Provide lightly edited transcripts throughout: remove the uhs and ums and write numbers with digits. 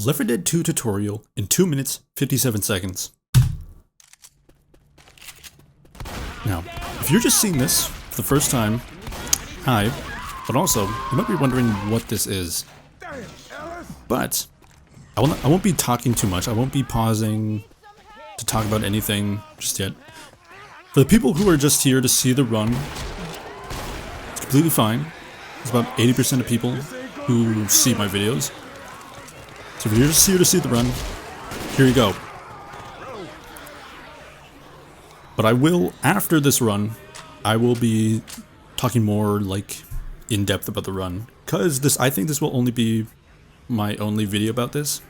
Left 4 Dead 2 tutorial in 2 minutes, 57 seconds. Now, if you're just seeing this for the first time, hi, but also, you might be wondering what this is. But, I won't be talking too much, I won't be pausing to talk about anything just yet. For the people who are just here to see the run, it's completely fine. It's about 80% of people who see my videos. So if you're just here to see the run, here you go. But I will, after this run, I will be talking more like in depth about the run. Cause I think this will only be my only video about this.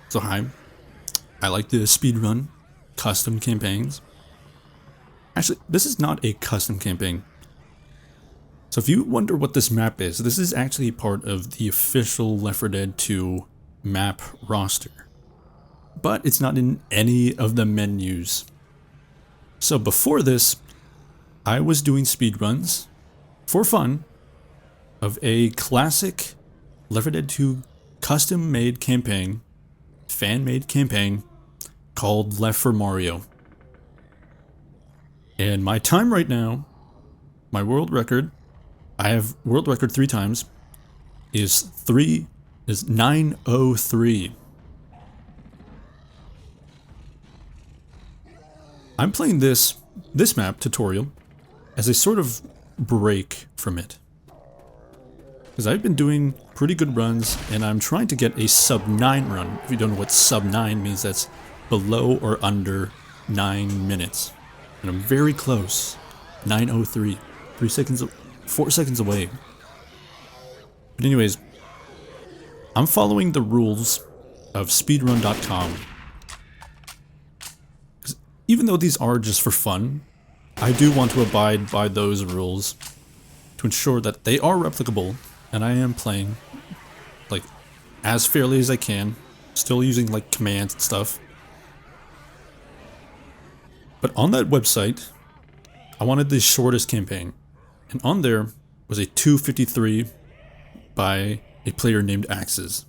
So hi, I like the speedrun custom campaigns. Actually, this is not a custom campaign. So if you wonder what this map is, this is actually part of the official Left 4 Dead 2 map roster. But it's not in any of the menus. So before this, I was doing speedruns for fun of a classic Left 4 Dead 2 custom-made campaign, fan-made campaign called Left 4 Mario. And my time right now, my world record, I have world record 3 times, is 903. I'm playing this map tutorial as a sort of break from it. Because I've been doing pretty good runs and I'm trying to get a sub 9 run. If you don't know what sub 9 means, that's below or under 9 minutes. And I'm very close. 9:03. 4 seconds away. But anyways, I'm following the rules of speedrun.com. Even though these are just for fun, I do want to abide by those rules to ensure that they are replicable and I am playing like as fairly as I can, still using like commands and stuff. But on that website, I wanted the shortest campaign. And on there was a 2:53 by a player named Axes.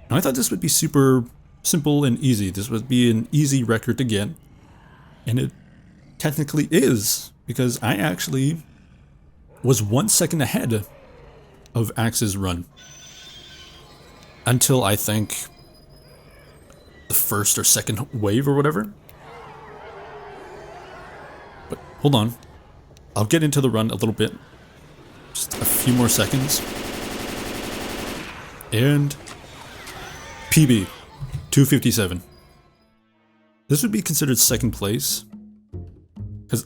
Now I thought this would be super simple and easy. This would be an easy record to get. And it technically is, because I actually was 1 second ahead of Axes' run. Until I think the first or second wave or whatever. But hold on. I'll get into the run a little bit. Just a few more seconds. And PB 257. This would be considered second place. Because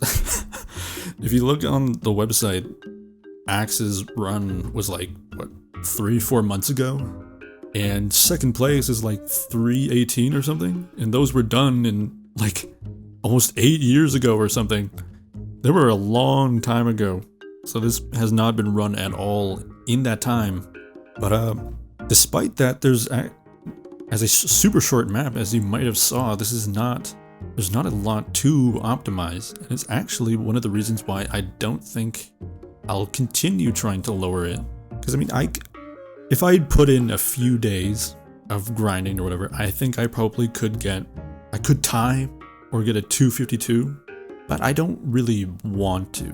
if you look on the website, Axe's run was like, what, 3-4 months ago? And second place is like 318 or something? And those were done in like almost 8 years ago or something. They were a long time ago. So this has not been run at all in that time. But despite that, there's as a super short map, as you might have saw, there's not a lot to optimize. And it's actually one of the reasons why I don't think I'll continue trying to lower it. Because I mean, if I'd put in a few days of grinding or whatever, I think I probably could tie or get a 252, but I don't really want to.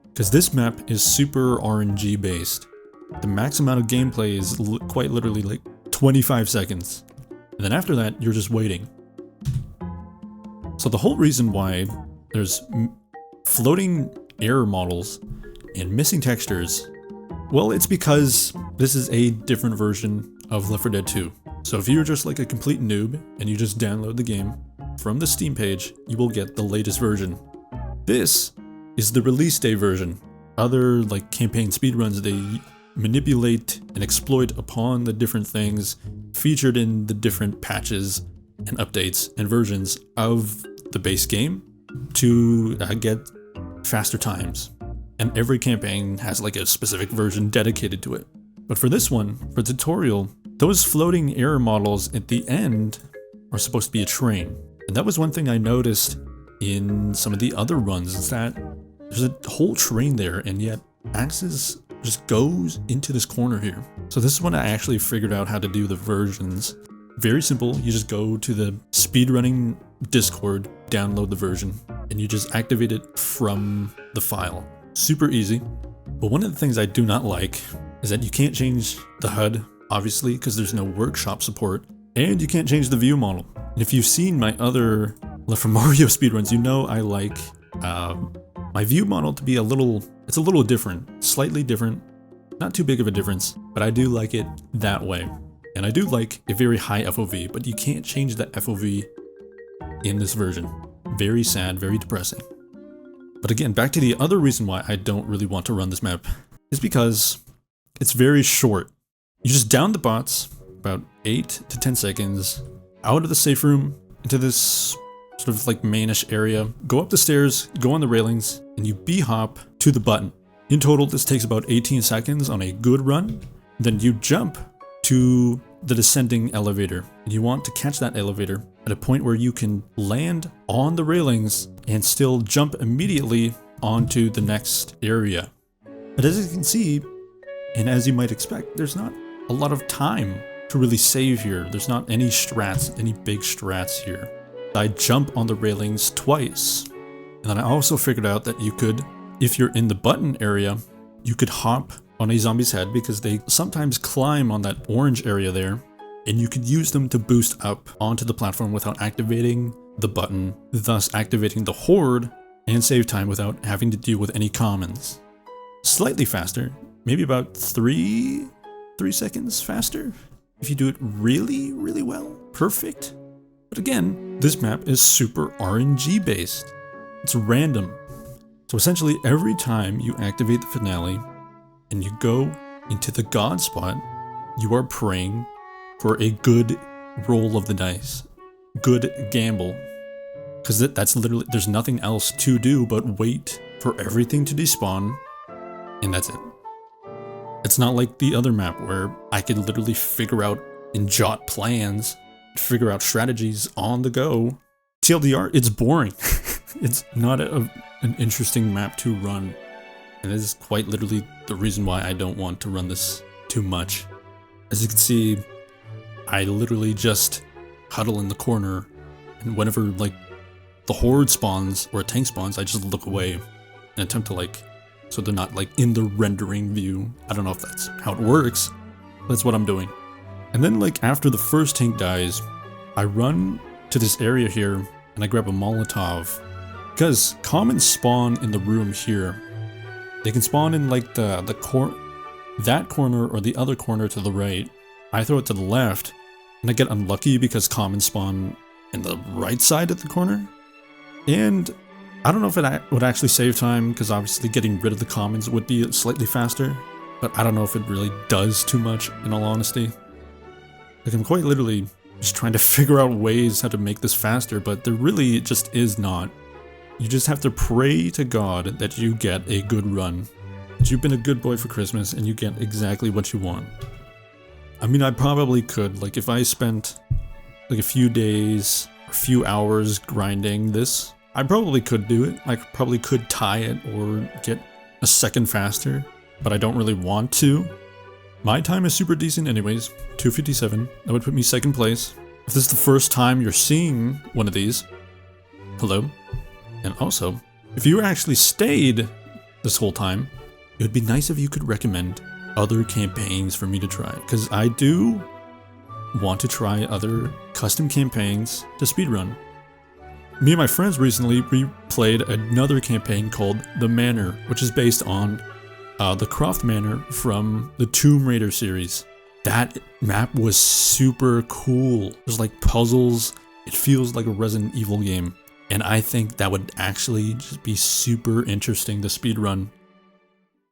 Because this map is super RNG based. The max amount of gameplay is quite literally like 25 seconds. And then after that, you're just waiting. So the whole reason why there's floating error models and missing textures, well, it's because this is a different version of Left 4 Dead 2. So if you're just like a complete noob and you just download the game from the Steam page, you will get the latest version. This is the release day version. Other like campaign speedruns, they manipulate and exploit upon the different things featured in the different patches and updates and versions of the base game to get faster times. And every campaign has like a specific version dedicated to it. But for this one, for the tutorial, those floating error models at the end are supposed to be a train. And that was one thing I noticed in some of the other runs, is that there's a whole train there, and yet Axes just goes into this corner here. So this is when I actually figured out how to do the versions. Very simple. You just go to the speedrunning Discord, download the version, and you just activate it from the file. Super easy. But one of the things I do not like is that you can't change the HUD, obviously, because there's no workshop support, and you can't change the view model. And if you've seen my other Left 4 Mario speedruns, you know I like my view model to be it's a little different, slightly different, not too big of a difference, but I do like it that way. And I do like a very high FOV, but you can't change the FOV in this version. Very sad, very depressing. But again, back to the other reason why I don't really want to run this map is because it's very short. You just down the bots, about 8 to 10 seconds, out of the safe room, into this sort of like mainish area, go up the stairs, go on the railings, and you B-hop to the button. In total, this takes about 18 seconds on a good run. Then you jump to the descending elevator, and you want to catch that elevator at a point where you can land on the railings and still jump immediately onto the next area. But as you can see, and as you might expect, there's not a lot of time to really save here. There's not any strats, any big strats here. I jump on the railings twice. And then I also figured out that you could, if you're in the button area, you could hop on a zombie's head because they sometimes climb on that orange area there, and you could use them to boost up onto the platform without activating the button, thus activating the horde and save time without having to deal with any commons. Slightly faster, maybe about 3 seconds faster if you do it really, really well. Perfect. But again, this map is super RNG based. It's random. So essentially every time you activate the finale and you go into the god spot, you are praying for a good roll of the dice. Good gamble. Because that's literally, there's nothing else to do but wait for everything to despawn, and that's it. It's not like the other map where I could literally figure out and jot plans, figure out strategies on the go. TLDR, it's boring. It's not an interesting map to run. And this is quite literally the reason why I don't want to run this too much. As you can see, I literally just huddle in the corner, and whenever like the horde spawns or a tank spawns, I just look away and attempt to so they're not in the rendering view. I don't know if that's how it works. That's what I'm doing. And then after the first tank dies, I run to this area here and I grab a Molotov, because commons spawn in the room here. They can spawn in that corner or the other corner to the right. I throw it to the left, and I get unlucky because commons spawn in the right side of the corner. And I don't know if it would actually save time, because obviously getting rid of the commons would be slightly faster, but I don't know if it really does too much, in all honesty. I'm quite literally just trying to figure out ways how to make this faster, but there really just is not. You just have to pray to God that you get a good run, that you've been a good boy for Christmas and you get exactly what you want. I mean, I probably could, if I spent a few days or a few hours grinding this, I probably could do it. I probably could tie it or get a second faster, but I don't really want to. My time is super decent anyways, 2:57. That would put me second place. If this is the first time you're seeing one of these, hello. And also, if you actually stayed this whole time, it would be nice if you could recommend other campaigns for me to try, because I do want to try other custom campaigns to speedrun. Me and my friends recently replayed another campaign called The Manor, which is based on the Croft Manor from the Tomb Raider series. That map was super cool. There's puzzles. It feels like a Resident Evil game. And I think that would actually just be super interesting to speedrun.